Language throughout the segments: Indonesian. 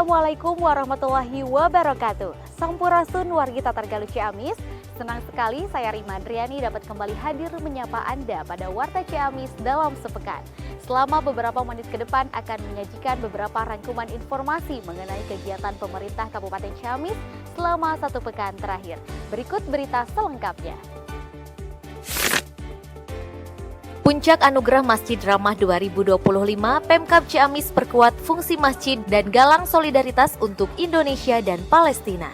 Assalamualaikum warahmatullahi wabarakatuh. Sampurasun wargita Targalu Ciamis. Senang sekali saya Rima Andriani dapat kembali hadir menyapa Anda pada Warta Ciamis dalam sepekan. Selama beberapa menit ke depan akan menyajikan beberapa rangkuman informasi mengenai kegiatan pemerintah Kabupaten Ciamis selama satu pekan terakhir. Berikut berita selengkapnya. Puncak Anugerah Masjid Ramah 2025, Pemkab Ciamis perkuat fungsi masjid dan galang solidaritas untuk Indonesia dan Palestina.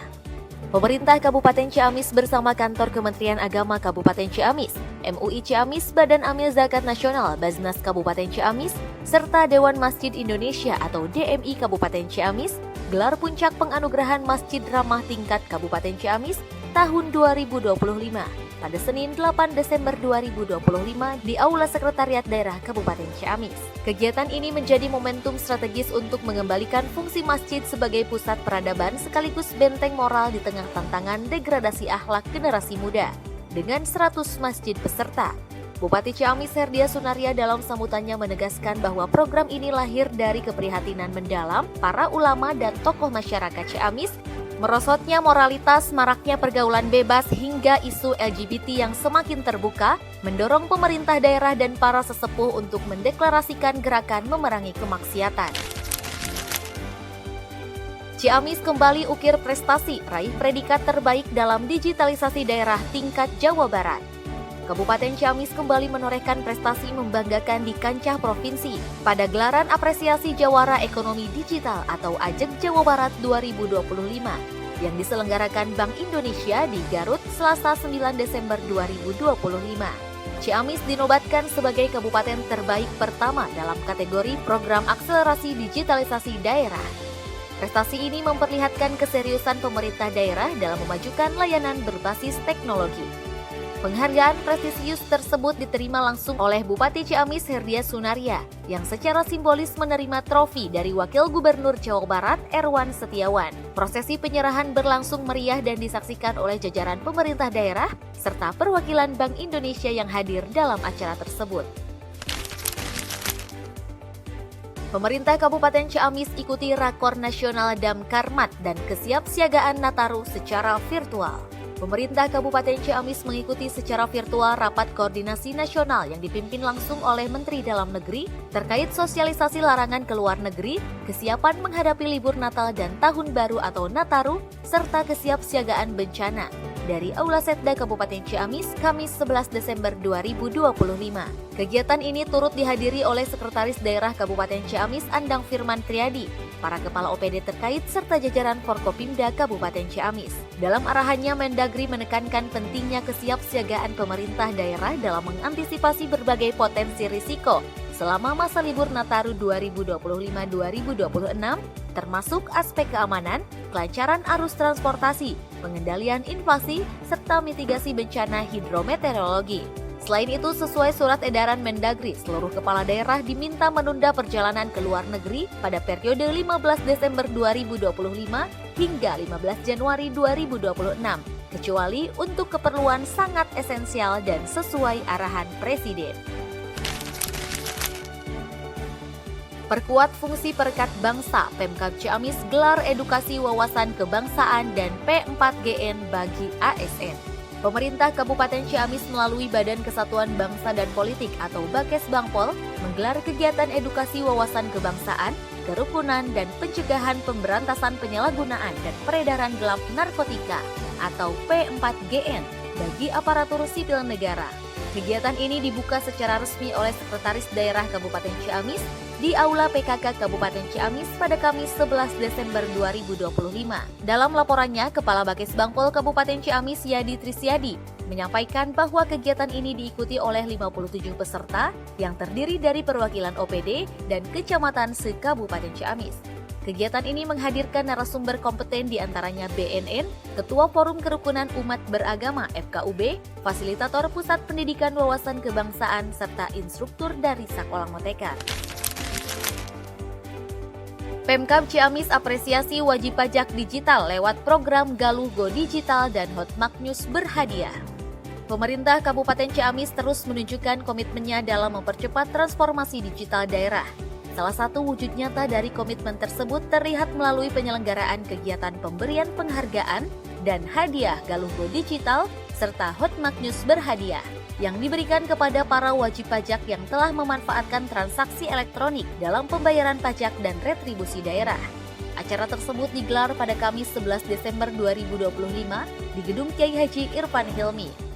Pemerintah Kabupaten Ciamis bersama Kantor Kementerian Agama Kabupaten Ciamis, MUI Ciamis, Badan Amil Zakat Nasional Baznas Kabupaten Ciamis, serta Dewan Masjid Indonesia atau DMI Kabupaten Ciamis, gelar puncak penganugerahan Masjid Ramah tingkat Kabupaten Ciamis tahun 2025. Pada Senin 8 Desember 2025 di Aula Sekretariat Daerah Kabupaten Ciamis. Kegiatan ini menjadi momentum strategis untuk mengembalikan fungsi masjid sebagai pusat peradaban sekaligus benteng moral di tengah tantangan degradasi akhlak generasi muda. Dengan 100 masjid peserta, Bupati Ciamis Herdia Sunaria dalam sambutannya menegaskan bahwa program ini lahir dari keprihatinan mendalam para ulama dan tokoh masyarakat Ciamis. Merosotnya moralitas, maraknya pergaulan bebas hingga isu LGBT yang semakin terbuka, mendorong pemerintah daerah dan para sesepuh untuk mendeklarasikan gerakan memerangi kemaksiatan. Ciamis kembali ukir prestasi, raih predikat terbaik dalam digitalisasi daerah tingkat Jawa Barat. Kabupaten Ciamis kembali menorehkan prestasi membanggakan di kancah provinsi pada gelaran apresiasi Jawara Ekonomi Digital atau AJEK Jawa Barat 2025 yang diselenggarakan Bank Indonesia di Garut Selasa 9 Desember 2025. Ciamis dinobatkan sebagai kabupaten terbaik pertama dalam kategori program akselerasi digitalisasi daerah. Prestasi ini memperlihatkan keseriusan pemerintah daerah dalam memajukan layanan berbasis teknologi. Penghargaan prestisius tersebut diterima langsung oleh Bupati Ciamis Herdia Sunaria yang secara simbolis menerima trofi dari Wakil Gubernur Jawa Barat Erwan Setiawan. Prosesi penyerahan berlangsung meriah dan disaksikan oleh jajaran pemerintah daerah serta perwakilan Bank Indonesia yang hadir dalam acara tersebut. Pemerintah Kabupaten Ciamis ikuti Rakor Nasional Damkarmat dan Kesiapsiagaan Nataru secara virtual. Pemerintah Kabupaten Ciamis mengikuti secara virtual rapat koordinasi nasional yang dipimpin langsung oleh Menteri Dalam Negeri terkait sosialisasi larangan ke luar negeri, kesiapan menghadapi libur Natal dan Tahun Baru atau Nataru, serta kesiapsiagaan bencana dari Aula Setda Kabupaten Ciamis, Kamis 11 Desember 2025. Kegiatan ini turut dihadiri oleh Sekretaris Daerah Kabupaten Ciamis Andang Firman Triadi, para kepala OPD terkait serta jajaran Forkopimda Kabupaten Ciamis. Dalam arahannya, Mendagri menekankan pentingnya kesiapsiagaan pemerintah daerah dalam mengantisipasi berbagai potensi risiko selama masa libur Nataru 2025-2026, termasuk aspek keamanan, kelancaran arus transportasi, pengendalian inflasi, serta mitigasi bencana hidrometeorologi. Selain itu, sesuai surat edaran Mendagri, seluruh kepala daerah diminta menunda perjalanan ke luar negeri pada periode 15 Desember 2025 hingga 15 Januari 2026, kecuali untuk keperluan sangat esensial dan sesuai arahan Presiden. Perkuat fungsi perekat bangsa, Pemkab Ciamis gelar edukasi wawasan kebangsaan dan P4GN bagi ASN. Pemerintah Kabupaten Ciamis melalui Badan Kesatuan Bangsa dan Politik atau Bakes-Bangpol menggelar kegiatan edukasi wawasan kebangsaan, kerukunan, dan pencegahan pemberantasan penyalahgunaan dan peredaran gelap narkotika atau P4GN bagi aparatur sipil negara. Kegiatan ini dibuka secara resmi oleh Sekretaris Daerah Kabupaten Ciamis di Aula PKK Kabupaten Ciamis pada Kamis 11 Desember 2025. Dalam laporannya, Kepala Bakes-Bangpol Kabupaten Ciamis Yadi Trisyadi menyampaikan bahwa kegiatan ini diikuti oleh 57 peserta yang terdiri dari perwakilan OPD dan kecamatan se-Kabupaten Ciamis. Kegiatan ini menghadirkan narasumber kompeten diantaranya BNN, Ketua Forum Kerukunan Umat Beragama FKUB, Fasilitator Pusat Pendidikan Wawasan Kebangsaan, serta instruktur dari Sekolah Motekat. Pemkab Ciamis apresiasi wajib pajak digital lewat program Galuh Go Digital dan Hotmaknews berhadiah. Pemerintah Kabupaten Ciamis terus menunjukkan komitmennya dalam mempercepat transformasi digital daerah. Salah satu wujud nyata dari komitmen tersebut terlihat melalui penyelenggaraan kegiatan pemberian penghargaan dan hadiah Galunggo Digital serta Hot Magnus berhadiah yang diberikan kepada para wajib pajak yang telah memanfaatkan transaksi elektronik dalam pembayaran pajak dan retribusi daerah. Acara tersebut digelar pada Kamis 11 Desember 2025 di Gedung Kiai Haji Irfan Hilmi.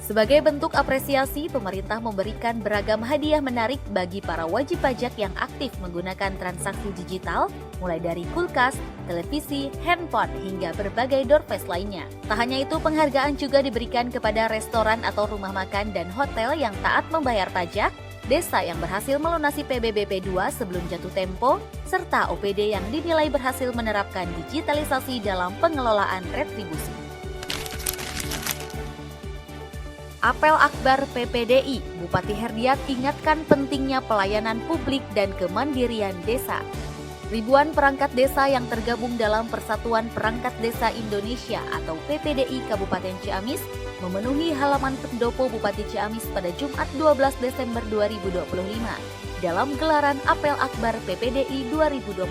Sebagai bentuk apresiasi, pemerintah memberikan beragam hadiah menarik bagi para wajib pajak yang aktif menggunakan transaksi digital, mulai dari kulkas, televisi, handphone, hingga berbagai door prize lainnya. Tak hanya itu, penghargaan juga diberikan kepada restoran atau rumah makan dan hotel yang taat membayar pajak, desa yang berhasil melunasi PBBP 2 sebelum jatuh tempo, serta OPD yang dinilai berhasil menerapkan digitalisasi dalam pengelolaan retribusi. Apel Akbar PPDI, Bupati Herdiat ingatkan pentingnya pelayanan publik dan kemandirian desa. Ribuan perangkat desa yang tergabung dalam Persatuan Perangkat Desa Indonesia atau PPDI Kabupaten Ciamis memenuhi halaman pendopo Bupati Ciamis pada Jumat 12 Desember 2025 dalam gelaran Apel Akbar PPDI 2025.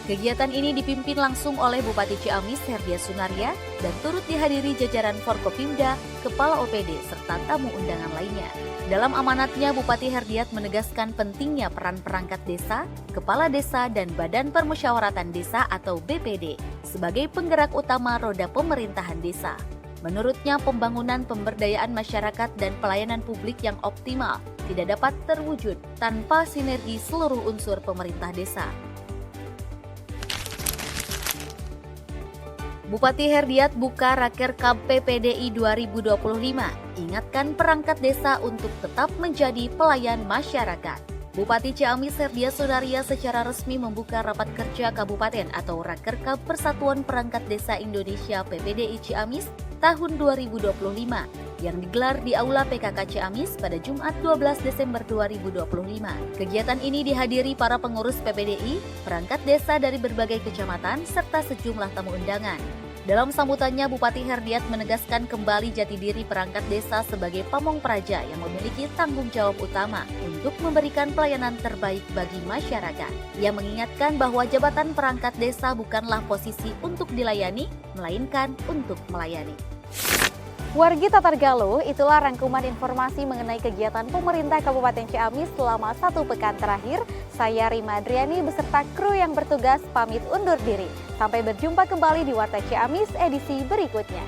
Kegiatan ini dipimpin langsung oleh Bupati Ciamis Herdiat Sunaria dan turut dihadiri jajaran Forkopimda, Kepala OPD, serta tamu undangan lainnya. Dalam amanatnya, Bupati Herdiat menegaskan pentingnya peran perangkat desa, kepala desa, dan Badan Permusyawaratan Desa atau BPD sebagai penggerak utama roda pemerintahan desa. Menurutnya, pembangunan pemberdayaan masyarakat dan pelayanan publik yang optimal tidak dapat terwujud tanpa sinergi seluruh unsur pemerintah desa. Bupati Herdiat buka Rakerkab PPDI 2025, ingatkan perangkat desa untuk tetap menjadi pelayan masyarakat. Bupati Ciamis Herdiat Sunaria secara resmi membuka rapat kerja kabupaten atau Rakerkab Persatuan Perangkat Desa Indonesia PPDI Ciamis tahun 2025 yang digelar di Aula PKK Ciamis pada Jumat 12 Desember 2025. Kegiatan ini dihadiri para pengurus PPDI, perangkat desa dari berbagai kecamatan, serta sejumlah tamu undangan. Dalam sambutannya, Bupati Herdiat menegaskan kembali jati diri perangkat desa sebagai pamong praja yang memiliki tanggung jawab utama untuk memberikan pelayanan terbaik bagi masyarakat. Ia mengingatkan bahwa jabatan perangkat desa bukanlah posisi untuk dilayani, melainkan untuk melayani. Wargi Tatar Galuh, itulah rangkuman informasi mengenai kegiatan pemerintah Kabupaten Ciamis selama 1 pekan terakhir. Saya Rima Adriani beserta kru yang bertugas pamit undur diri. Sampai berjumpa kembali di Warta Ciamis edisi berikutnya.